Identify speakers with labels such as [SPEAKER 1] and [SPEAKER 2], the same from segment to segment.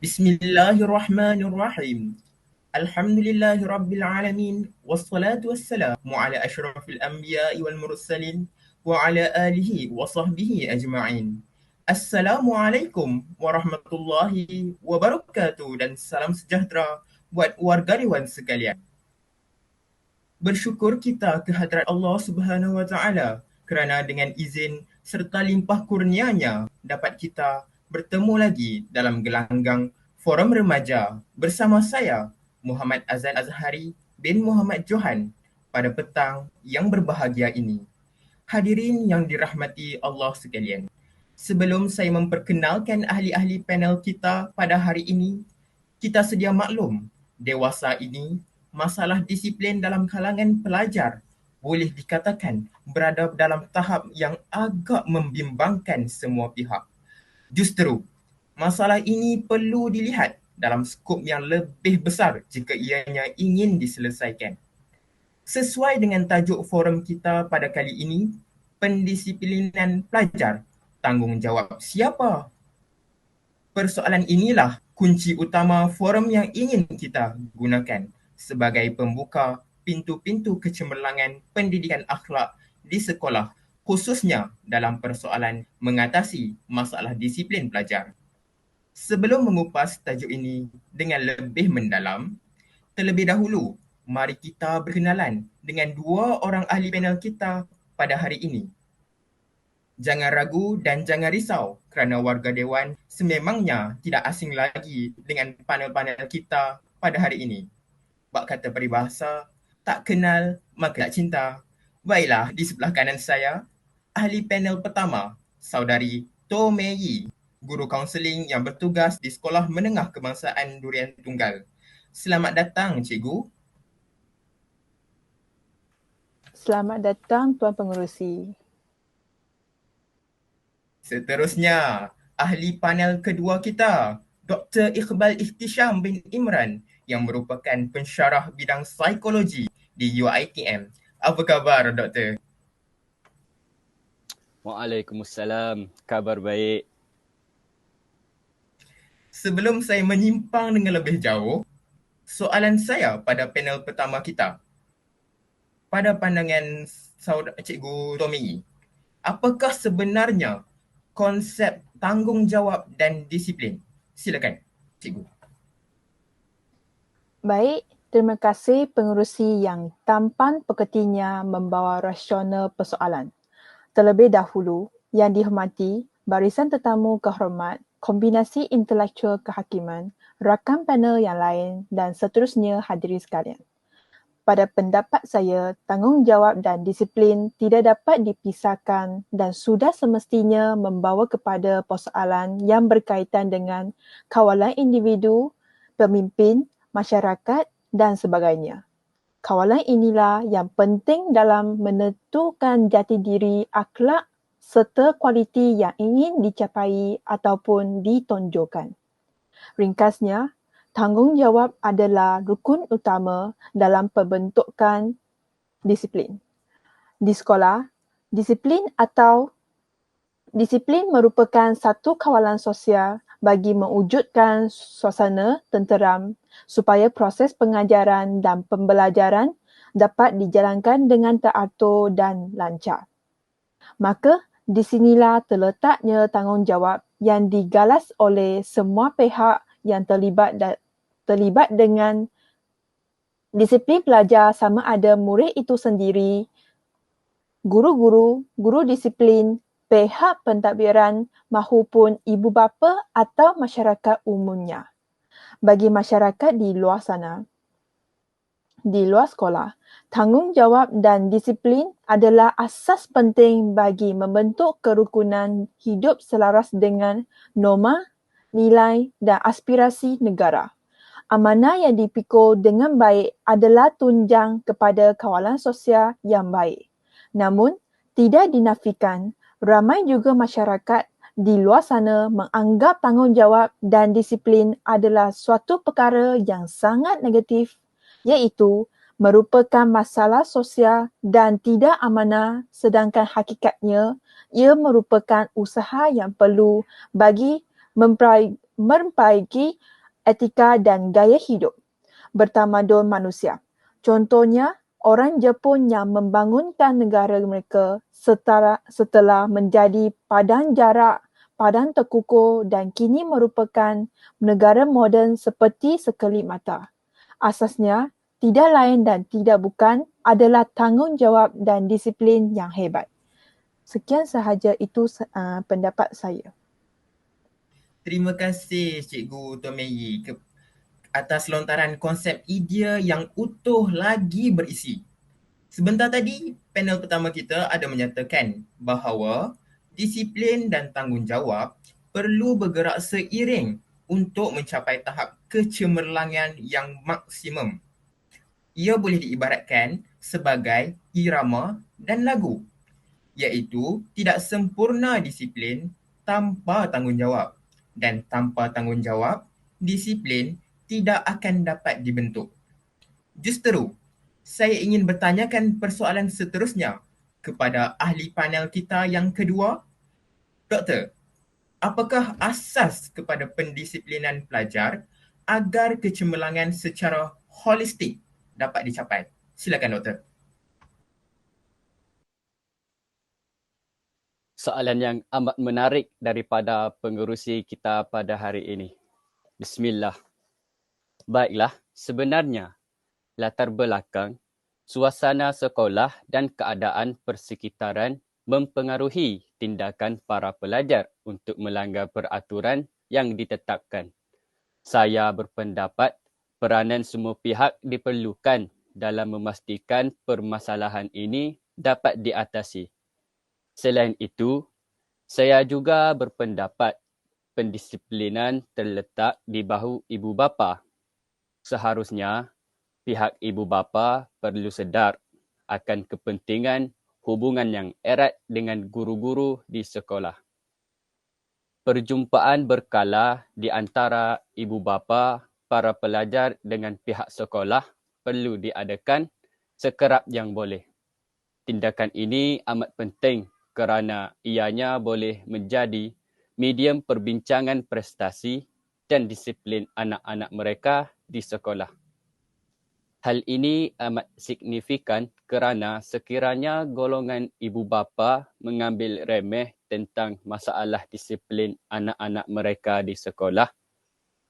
[SPEAKER 1] Bismillahirrahmanirrahim. Alhamdulillahi rabbil alamin wassalatu wassalamu ala asyrafil anbiya'i wal mursalin wa ala alihi wa sahbihi ajma'in. Assalamualaikum warahmatullahi wabarakatuh dan salam sejahtera buat warga Dewan sekalian. Bersyukur kita kehadrat Allah Subhanahu wa taala kerana dengan izin serta limpah kurnianya dapat kita bertemu lagi dalam gelanggang Forum Remaja bersama saya Muhammad Azan Azhari bin Muhammad Johan pada petang yang berbahagia ini. Hadirin yang dirahmati Allah sekalian. Sebelum saya memperkenalkan ahli-ahli panel kita pada hari ini, kita sedia maklum, dewasa ini, masalah disiplin dalam kalangan pelajar boleh dikatakan berada dalam tahap yang agak membimbangkan semua pihak. Justru, masalah ini perlu dilihat dalam skop yang lebih besar jika ianya ingin diselesaikan. Sesuai dengan tajuk forum kita pada kali ini, pendisiplinan pelajar, tanggungjawab siapa? Persoalan inilah kunci utama forum yang ingin kita gunakan sebagai pembuka pintu-pintu kecemerlangan pendidikan akhlak di sekolah, khususnya dalam persoalan mengatasi masalah disiplin pelajar. Sebelum mengupas tajuk ini dengan lebih mendalam, terlebih dahulu, mari kita berkenalan dengan dua orang ahli panel kita pada hari ini. Jangan ragu dan jangan risau kerana warga Dewan sememangnya tidak asing lagi dengan panel-panel kita pada hari ini. Bak kata peribahasa, tak kenal maka tak cinta. Baiklah, di sebelah kanan saya, ahli panel pertama, saudari To Mei Yi, guru kaunseling yang bertugas di Sekolah Menengah Kebangsaan Durian Tunggal. Selamat datang, cikgu.
[SPEAKER 2] Selamat datang Tuan Pengerusi.
[SPEAKER 1] Seterusnya, ahli panel kedua kita, Dr. Iqbal Ihtisham bin Imran yang merupakan pensyarah bidang psikologi di UiTM. Apa khabar, Doktor?
[SPEAKER 3] Waalaikumsalam, kabar baik.
[SPEAKER 1] Sebelum saya menyimpang dengan lebih jauh, soalan saya pada panel pertama kita. Pada pandangan Cikgu Tommy, apakah sebenarnya konsep tanggungjawab dan disiplin? Silakan, Cikgu.
[SPEAKER 2] Baik, terima kasih pengerusi yang tampan pekertinya membawa rasional persoalan. Terlebih dahulu, yang dihormati, barisan tetamu kehormat, kombinasi intelektual kehakiman, rakan panel yang lain dan seterusnya hadirin sekalian. Pada pendapat saya, tanggungjawab dan disiplin tidak dapat dipisahkan dan sudah semestinya membawa kepada persoalan yang berkaitan dengan kawalan individu, pemimpin, masyarakat dan sebagainya. Kawalan inilah yang penting dalam menentukan jati diri akhlak serta kualiti yang ingin dicapai ataupun ditonjolkan. Ringkasnya, tanggungjawab adalah rukun utama dalam pembentukan disiplin. Di sekolah, disiplin merupakan satu kawalan sosial bagi mewujudkan suasana tenteram supaya proses pengajaran dan pembelajaran dapat dijalankan dengan teratur dan lancar. Maka, di sinilah terletaknya tanggungjawab yang digalas oleh semua pihak yang terlibat dengan disiplin pelajar, sama ada murid itu sendiri, guru-guru, guru disiplin, pihak pentadbiran mahupun ibu bapa atau masyarakat umumnya. Bagi masyarakat di luar sana, di luar sekolah, tanggungjawab dan disiplin adalah asas penting bagi membentuk kerukunan hidup selaras dengan norma, nilai dan aspirasi negara. Amanah yang dipikul dengan baik adalah tunjang kepada kawalan sosial yang baik. Namun, tidak dinafikan, ramai juga masyarakat di luar sana menganggap tanggungjawab dan disiplin adalah suatu perkara yang sangat negatif, iaitu merupakan masalah sosial dan tidak amanah, sedangkan hakikatnya ia merupakan usaha yang perlu bagi memperbaiki etika dan gaya hidup bertamadun manusia. Contohnya, orang Jepun yang membangunkan negara mereka setelah menjadi padang jarak, padang terkukur dan kini merupakan negara moden seperti sekelip mata. Asasnya, tidak lain dan tidak bukan adalah tanggungjawab dan disiplin yang hebat. Sekian sahaja itu pendapat saya.
[SPEAKER 1] Terima kasih Cikgu Tomeyi atas lontaran konsep idea yang utuh lagi berisi. Sebentar tadi, panel pertama kita ada menyatakan bahawa disiplin dan tanggungjawab perlu bergerak seiring untuk mencapai tahap kecemerlangan yang maksimum. Ia boleh diibaratkan sebagai irama dan lagu, iaitu tidak sempurna disiplin tanpa tanggungjawab, dan tanpa tanggungjawab, disiplin tidak akan dapat dibentuk. Justeru, saya ingin bertanyakan persoalan seterusnya kepada ahli panel kita yang kedua. Doktor, apakah asas kepada pendisiplinan pelajar agar kecemerlangan secara holistik dapat dicapai? Silakan doktor.
[SPEAKER 3] Soalan yang amat menarik daripada pengerusi kita pada hari ini. Bismillah. Baiklah, sebenarnya latar belakang, suasana sekolah dan keadaan persekitaran mempengaruhi tindakan para pelajar untuk melanggar peraturan yang ditetapkan. Saya berpendapat peranan semua pihak diperlukan dalam memastikan permasalahan ini dapat diatasi. Selain itu, saya juga berpendapat pendisiplinan terletak di bahu ibu bapa. Seharusnya, pihak ibu bapa perlu sedar akan kepentingan hubungan yang erat dengan guru-guru di sekolah. Perjumpaan berkala di antara ibu bapa, para pelajar dengan pihak sekolah perlu diadakan sekerap yang boleh. Tindakan ini amat penting kerana ianya boleh menjadi medium perbincangan prestasi dan disiplin anak-anak mereka di sekolah. Hal ini amat signifikan kerana sekiranya golongan ibu bapa mengambil remeh tentang masalah disiplin anak-anak mereka di sekolah,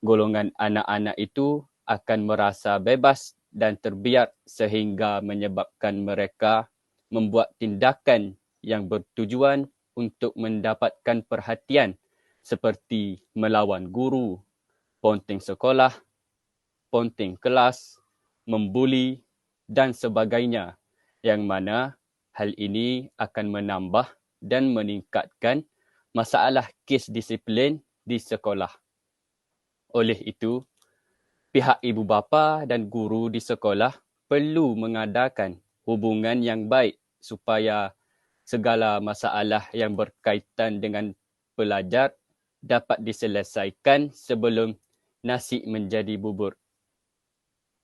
[SPEAKER 3] golongan anak-anak itu akan merasa bebas dan terbiar sehingga menyebabkan mereka membuat tindakan yang bertujuan untuk mendapatkan perhatian seperti melawan guru, ponteng sekolah, ponteng kelas, membuli dan sebagainya, yang mana hal ini akan menambah dan meningkatkan masalah kes disiplin di sekolah. Oleh itu, pihak ibu bapa dan guru di sekolah perlu mengadakan hubungan yang baik supaya segala masalah yang berkaitan dengan pelajar dapat diselesaikan sebelum nasi menjadi bubur.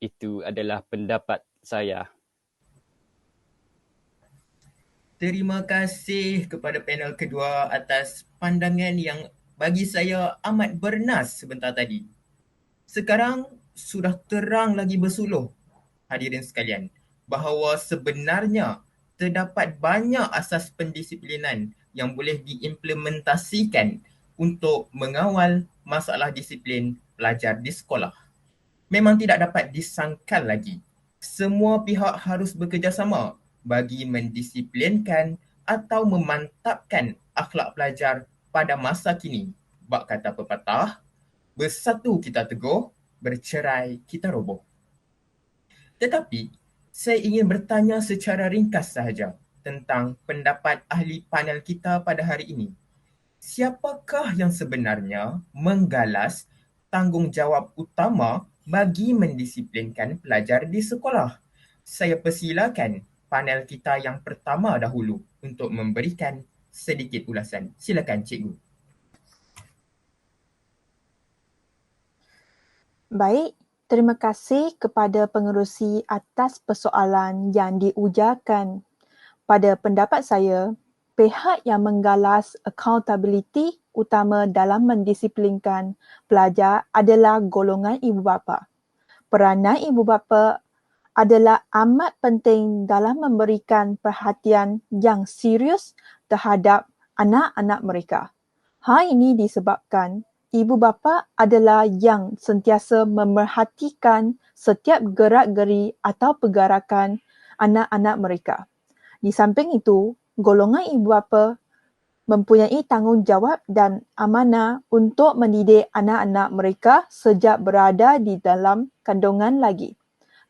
[SPEAKER 3] Itu adalah pendapat saya.
[SPEAKER 1] Terima kasih kepada panel kedua atas pandangan yang bagi saya amat bernas sebentar tadi. Sekarang sudah terang lagi bersuluh, hadirin sekalian, bahawa sebenarnya terdapat banyak asas pendisiplinan yang boleh diimplementasikan untuk mengawal masalah disiplin pelajar di sekolah. Memang tidak dapat disangkal lagi. Semua pihak harus bekerjasama bagi mendisiplinkan atau memantapkan akhlak pelajar pada masa kini. Bak kata pepatah, bersatu kita teguh, bercerai kita roboh. Tetapi, saya ingin bertanya secara ringkas sahaja tentang pendapat ahli panel kita pada hari ini. Siapakah yang sebenarnya menggalas tanggungjawab utama bagi mendisiplinkan pelajar di sekolah? Saya persilakan panel kita yang pertama dahulu untuk memberikan sedikit ulasan. Silakan cikgu.
[SPEAKER 2] Baik, terima kasih kepada pengerusi atas persoalan yang diujarkan. Pada pendapat saya, pihak yang menggalas accountability utama dalam mendisiplinkan pelajar adalah golongan ibu bapa. Peranan ibu bapa adalah amat penting dalam memberikan perhatian yang serius terhadap anak-anak mereka. Hal ini disebabkan ibu bapa adalah yang sentiasa memerhatikan setiap gerak-geri atau pergerakan anak-anak mereka. Di samping itu, golongan ibu bapa mempunyai tanggungjawab dan amanah untuk mendidik anak-anak mereka sejak berada di dalam kandungan lagi.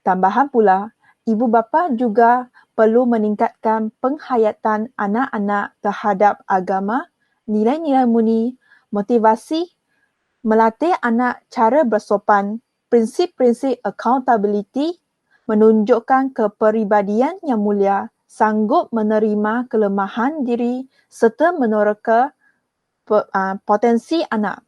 [SPEAKER 2] Tambahan pula, ibu bapa juga perlu meningkatkan penghayatan anak-anak terhadap agama, nilai-nilai murni, motivasi, melatih anak cara bersopan, prinsip-prinsip accountability, menunjukkan kepribadian yang mulia, sanggup menerima kelemahan diri serta menerka potensi anak.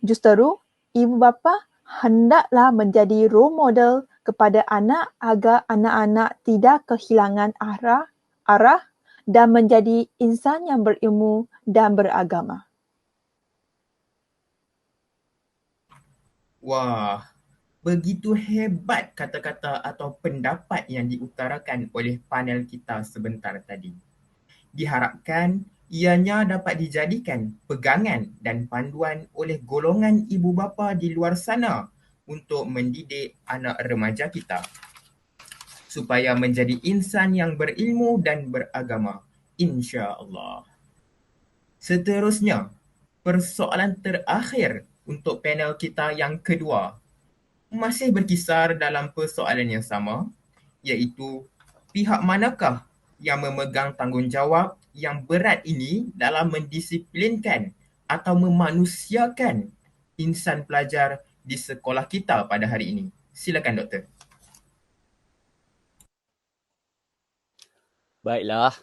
[SPEAKER 2] Justeru, ibu bapa hendaklah menjadi role model kepada anak agar anak-anak tidak kehilangan arah dan menjadi insan yang berilmu dan beragama.
[SPEAKER 1] Wah, begitu hebat kata-kata atau pendapat yang diutarakan oleh panel kita sebentar tadi. Diharapkan ianya dapat dijadikan pegangan dan panduan oleh golongan ibu bapa di luar sana untuk mendidik anak remaja kita supaya menjadi insan yang berilmu dan beragama, insya-Allah. Seterusnya, persoalan terakhir untuk panel kita yang kedua masih berkisar dalam persoalan yang sama, iaitu pihak manakah yang memegang tanggungjawab yang berat ini dalam mendisiplinkan atau memanusiakan insan pelajar di sekolah kita pada hari ini. Silakan doktor.
[SPEAKER 3] Baiklah,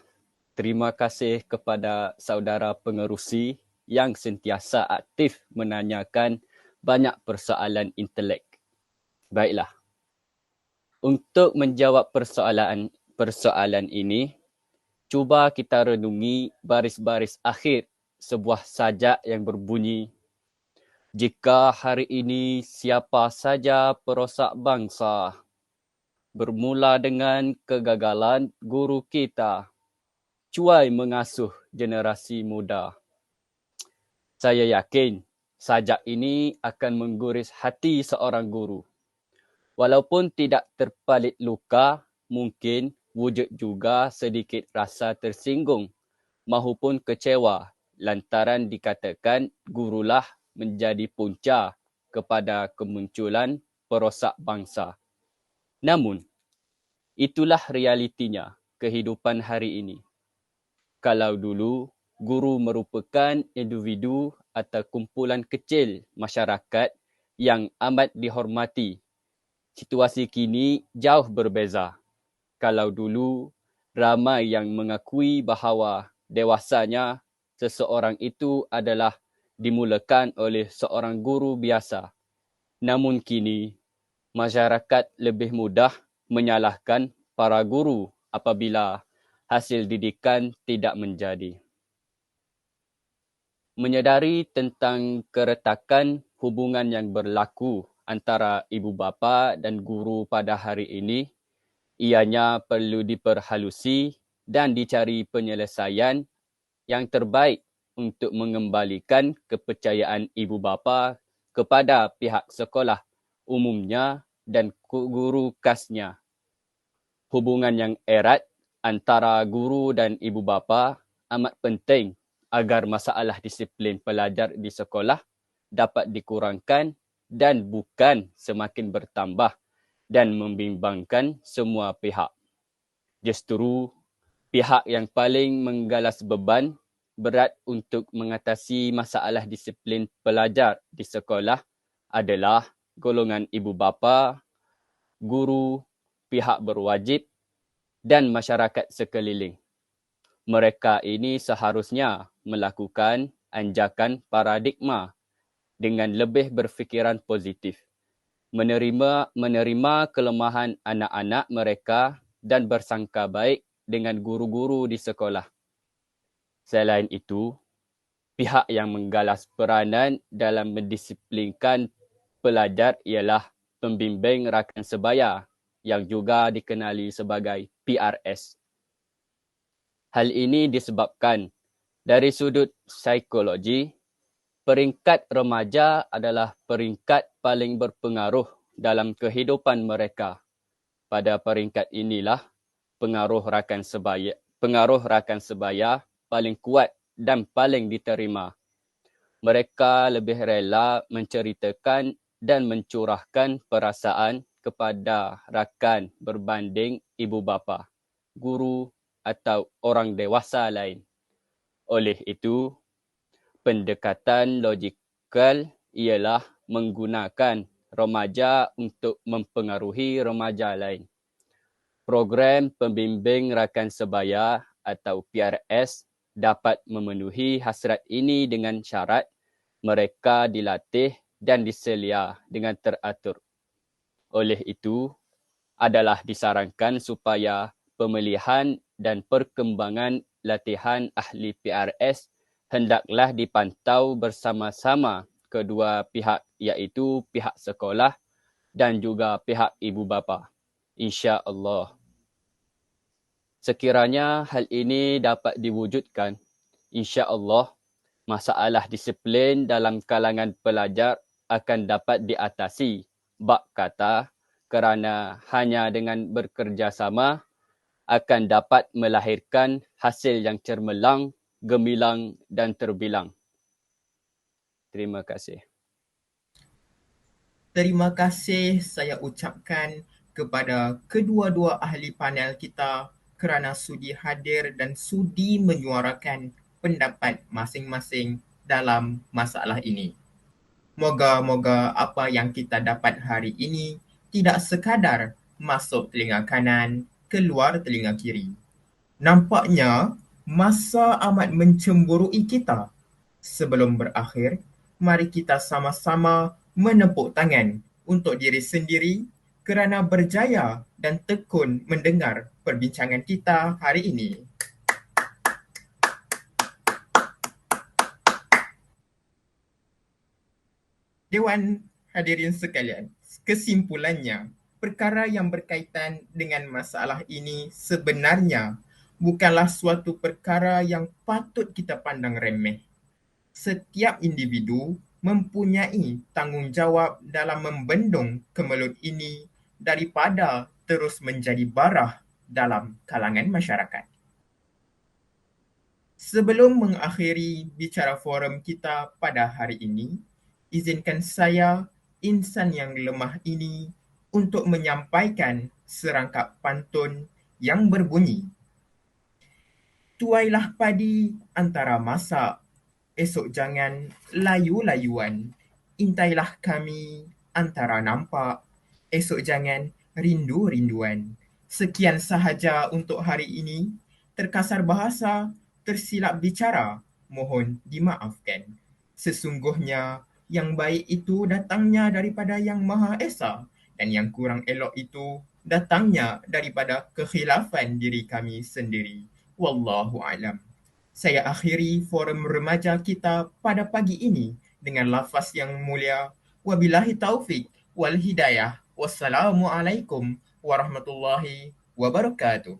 [SPEAKER 3] terima kasih kepada saudara pengerusi yang sentiasa aktif menanyakan banyak persoalan intelek. Baiklah, untuk menjawab persoalan ini, cuba kita renungi baris-baris akhir sebuah sajak yang berbunyi, jika hari ini siapa saja perosak bangsa, bermula dengan kegagalan guru kita, cuai mengasuh generasi muda. Saya yakin sajak ini akan mengguris hati seorang guru. Walaupun tidak terpalit luka, mungkin wujud juga sedikit rasa tersinggung mahupun kecewa lantaran dikatakan gurulah menjadi punca kepada kemunculan perosak bangsa. Namun, itulah realitinya kehidupan hari ini. Kalau dulu, guru merupakan individu atau kumpulan kecil masyarakat yang amat dihormati, situasi kini jauh berbeza. Kalau dulu, ramai yang mengakui bahawa dewasanya seseorang itu adalah dimulakan oleh seorang guru biasa. Namun kini, masyarakat lebih mudah menyalahkan para guru apabila hasil didikan tidak menjadi. Menyedari tentang keretakan hubungan yang berlaku antara ibu bapa dan guru pada hari ini, ianya perlu diperhalusi dan dicari penyelesaian yang terbaik untuk mengembalikan kepercayaan ibu bapa kepada pihak sekolah umumnya dan guru khasnya. Hubungan yang erat antara guru dan ibu bapa amat penting agar masalah disiplin pelajar di sekolah dapat dikurangkan dan bukan semakin bertambah dan membimbangkan semua pihak. Justru, pihak yang paling menggalas beban berat untuk mengatasi masalah disiplin pelajar di sekolah adalah golongan ibu bapa, guru, pihak berwajib dan masyarakat sekeliling. Mereka ini seharusnya melakukan anjakan paradigma dengan lebih berfikiran positif, menerima kelemahan anak-anak mereka dan bersangka baik dengan guru-guru di sekolah. Selain itu, pihak yang menggalas peranan dalam mendisiplinkan pelajar ialah pembimbing rakan sebaya yang juga dikenali sebagai PRS. Hal ini disebabkan dari sudut psikologi, peringkat remaja adalah peringkat paling berpengaruh dalam kehidupan mereka. Pada peringkat inilah pengaruh rakan sebaya paling kuat dan paling diterima. Mereka lebih rela menceritakan dan mencurahkan perasaan kepada rakan berbanding ibu bapa, guru atau orang dewasa lain. Oleh itu, pendekatan logikal ialah menggunakan remaja untuk mempengaruhi remaja lain. Program pembimbing rakan sebaya atau PRS dapat memenuhi hasrat ini dengan syarat mereka dilatih dan diselia dengan teratur. Oleh itu, adalah disarankan supaya pemilihan dan perkembangan latihan ahli PRS hendaklah dipantau bersama-sama kedua pihak, iaitu pihak sekolah dan juga pihak ibu bapa. InsyaAllah. Sekiranya hal ini dapat diwujudkan, insya-Allah masalah disiplin dalam kalangan pelajar akan dapat diatasi. Bab kata, kerana hanya dengan bekerjasama akan dapat melahirkan hasil yang cermelang, gemilang dan terbilang. Terima kasih.
[SPEAKER 1] Terima kasih saya ucapkan kepada kedua-dua ahli panel kita kerana sudi hadir dan sudi menyuarakan pendapat masing-masing dalam masalah ini. Moga-moga apa yang kita dapat hari ini tidak sekadar masuk telinga kanan, keluar telinga kiri. Nampaknya masa amat mencemburui kita. Sebelum berakhir, mari kita sama-sama menepuk tangan untuk diri sendiri kerana berjaya dan tekun mendengar perbincangan kita hari ini. Dewan hadirin sekalian, kesimpulannya, perkara yang berkaitan dengan masalah ini sebenarnya bukanlah suatu perkara yang patut kita pandang remeh. Setiap individu mempunyai tanggungjawab dalam membendung kemelut ini daripada terus menjadi barah dalam kalangan masyarakat. Sebelum mengakhiri bicara forum kita pada hari ini, izinkan saya, insan yang lemah ini, untuk menyampaikan serangkap pantun yang berbunyi. Tuailah padi antara masak, esok jangan layu-layuan. Intailah kami antara nampak, esok jangan rindu-rinduan. Sekian sahaja untuk hari ini. Terkasar bahasa, tersilap bicara, mohon dimaafkan. Sesungguhnya yang baik itu datangnya daripada Yang Maha Esa dan yang kurang elok itu datangnya daripada kekhilafan diri kami sendiri. Wallahu a'lam. Saya akhiri forum remaja kita pada pagi ini dengan lafaz yang mulia. Wabillahi taufik wal hidayah. Wassalamualaikum warahmatullahi wabarakatuh.